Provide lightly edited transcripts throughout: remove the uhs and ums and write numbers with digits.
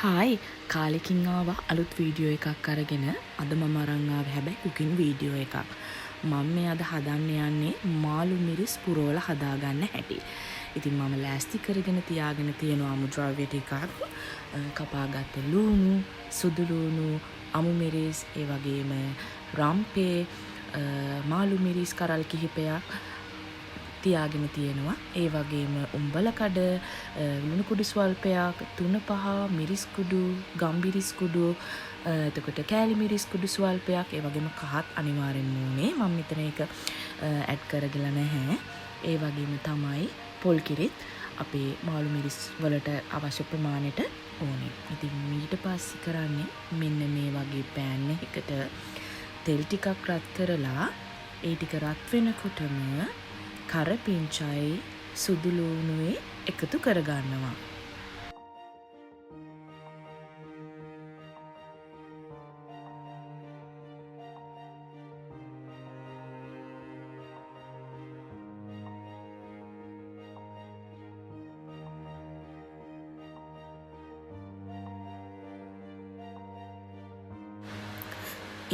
Hi කාලෙකින් ආවා අලුත් වීඩියෝ එකක් අරගෙන අද මම අරන් ආවේ හැබැයි කුකින් වීඩියෝ එකක්. මම මේ අද හදන්න යන්නේ මාළු මිරිස් පුරවලා හදාගන්න හැටි. ඉතින් මම ලෑස්ති කරගෙන තියාගෙන තියෙනවා අමුද්‍රව්‍ය ටිකක්. කපාගත්ත ලුණු, සුදු ලුණු, අමු මිරිස්, ඒ වගේම රම්පේ, මාළු මිරිස් කරල් කිහිපයක් තියාගෙන තියෙනවා. ඒ වගේම උම්බල කඩ, ලුණු කුඩු ස්වල්පයක්, තුන පහ මිරිස් කුඩු, ගම්බිරිස් කුඩු, එතකොට කෑලි මිරිස් කුඩු ස්වල්පයක්, ඒ වගේම කහත් අනිවාර්යෙන්ම ඕනේ. මම මෙතන ඒක ඇඩ් කරගල නැහැ. ඒ වගේම තමයි පොල් කිරිත් අපේ මාළු මිරිස් වලට අවශ්‍ය ප්‍රමාණයට ඕනේ. ඉතින් ඊට පස්සේ කරන්නේ මෙන්න මේ වගේ පෑන් එකකට තෙල් ටිකක් රත් කරලා ඒ ටික රත් වෙනකොටම කරපිංචයි සුදු ලුණුයි එකතු කරගන්නවා.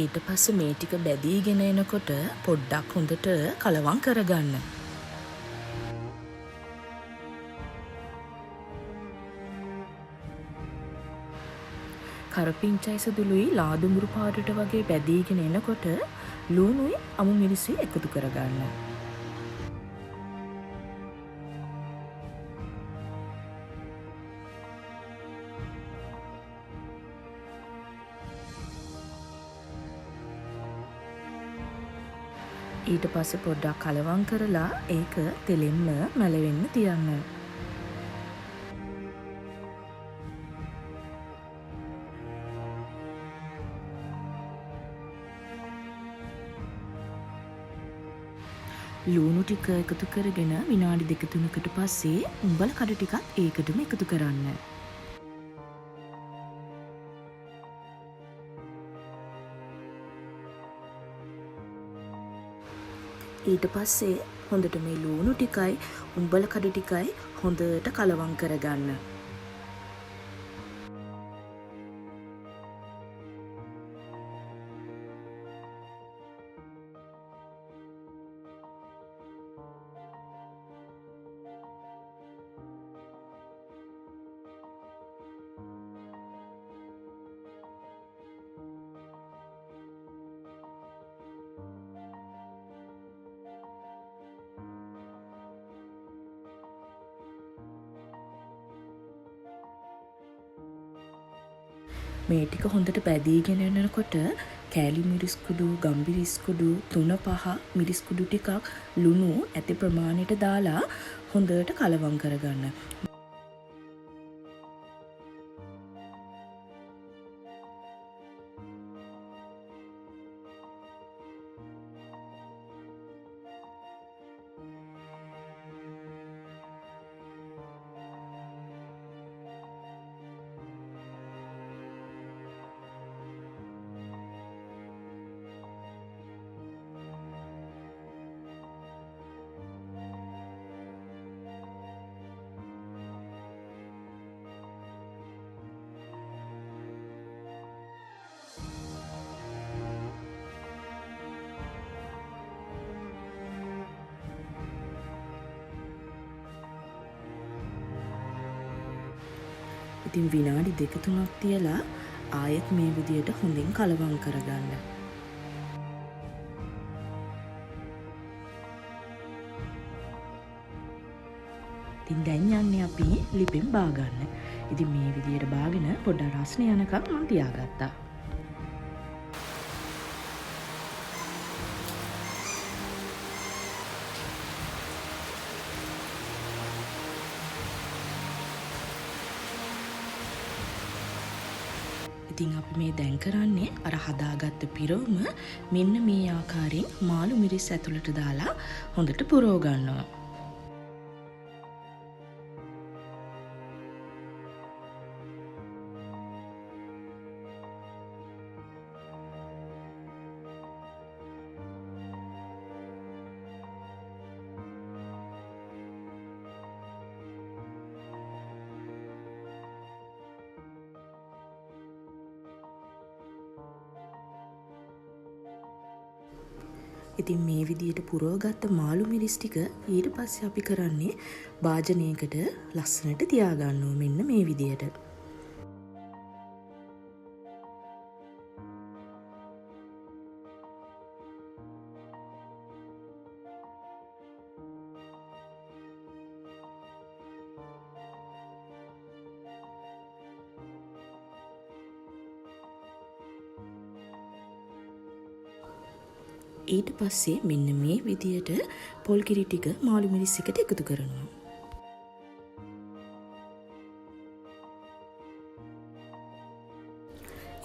ඊට පස්සේ මේ ටික බැදීගෙන එනකොට පොඩ්ඩක් හොඳට කලවම් කරගන්න. කරපිංචයි සුදුලුයි ලාදුඹුරු පාටට වගේ බැදීගෙන එනකොට ලුණුයි අමු මිරිසුයි එකතු කරගන්න. ඊට පස්සේ පොඩ්ඩක් කලවම් කරලා ඒක තෙලෙන්ම මැලවෙන්න තියන්න. ලුණු ටික එකතු කරගෙන විනාඩි 2-3කට පස්සේ උම්බල කඩ ටිකත් ඒකටම එකතු කරන්න. ඊට පස්සේ හොඳට මේ ලුණු ටිකයි උම්බල කඩ ටිකයි හොඳට කලවම් කරගන්න. මේ ටික හොඳට බැදීගෙන යනකොට කෑලි මිරිස් කුඩු, ගම්බිරිස් කුඩු, 3-5 මිරිස් කුඩු ටිකක් ලුණු ඇති ප්‍රමාණයට දාලා හොඳට කලවම් කරගන්න. ඉතින් විනාඩි 2-3ක් තියලා ආයෙත් මේ විදියට හොඳින් කලවම් කරගන්න. ඉතින් දැන් යන්නේ අපි ලිපෙන් බාගන්න. ඉතින් මේ විදියට බාගෙන පොඩ්ඩක් රස්නේ යනකම් මම තියාගත්තා. ඉතින් අපි මේ දැන් කරන්නේ අර හදාගත්ත පිරවුම මෙන්න මේ ආකාරයෙන් මාළු මිරිස් ඇතුළට දාලා හොඳට පුරව ගන්නවා. ඉතින් මේ විදියට පුරවගත්ත මාළු මිරිස් ටික ඊට පස්සේ අපි කරන්නේ භාජනයකට ලස්සනට තියාගන්නවා මෙන්න මේ විදියට. ඊට පස්සේ මෙන්න මේ විදියට පොල් කිරි ටික මාළු මිරිස් එකට එකතු කරනවා.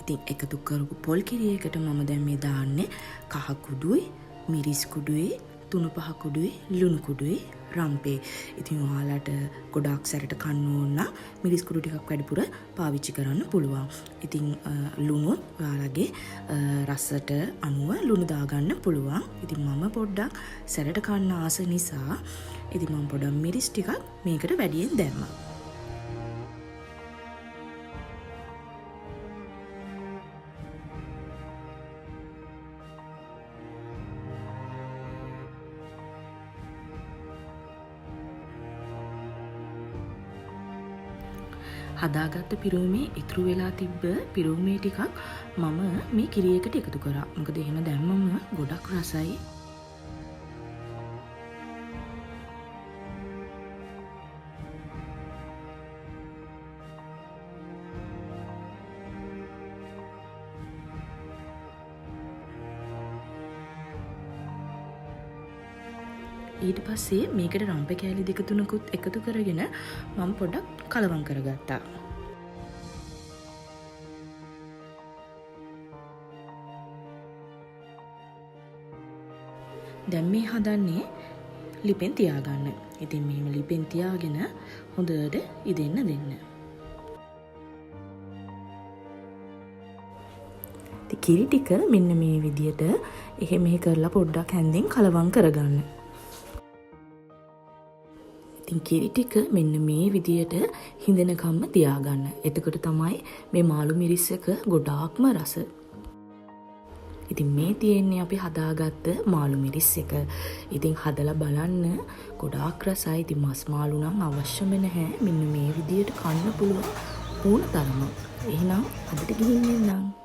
ඉතින් එකතු කරපු පොල් කිරි එකට මම දැන් මේ දාන්නේ කහ කුඩුයි, මිරිස් කුඩුයි, තුණු පහ කුඩුයි, ලුණු කුඩුයි, රම්පේ. ඉතින් ඔයාලට ගොඩාක් සැරට කන්න ඕන නම් මිරිස් කුඩු ටිකක් වැඩිපුර පාවිච්චි කරන්න පුළුවන්. ඉතින් ලුණුත් ඔයාලගේ රසට අනුව ලුණු දාගන්න පුළුවන්. ඉතින් මම පොඩ්ඩක් සැරට කන්න ආස නිසා ඉතින් මම පොඩ්ඩක් මිරිස් ටිකක් මේකට වැඩියෙන් දැම්මා. හදාගත්ත පිරෝමේ ඉතුරු වෙලා තිබ්බ පිරෝමේ ටිකක් මම මේ කිරි එකට එකතු කරා. මොකද එහෙම දැම්මම ගොඩක් රසයි. ඊට පස්සේ මේකට රම්පේ කෑලි දෙක තුනකුත් එකතු කරගෙන මම පොඩ්ඩක් කලවම් කරගත්තා. දැන් මේ හදන්නේ ලිපෙන් තියාගන්න. ඉතින් මෙහෙම ලිපෙන් තියාගෙන හොඳට ඉදෙන්න දෙන්න. කිරි ටික මෙන්න මේ විදියට එහෙම කරලා පොඩ්ඩක් හැන්දෙන් කලවම් කරගන්න. කිරි ටික මෙන්න මේ විදියට හිඳෙනකම්ම තියාගන්න. එතකොට තමයි මේ මාළු මිරිස් එක ගොඩාක්ම රස. ඉතින් මේ තියෙන්නේ අපි හදාගත්ත මාළු මිරිස් එක. ඉතින් හදලා බලන්න ගොඩාක් රසයි. ඉතින් මස් මාළු නම් අවශ්‍යම නැහැ. මෙන්න මේ විදියට කන්න පුළුවන් ඕන තරම. එහෙනම් අදට ගිහින් එන්නම්.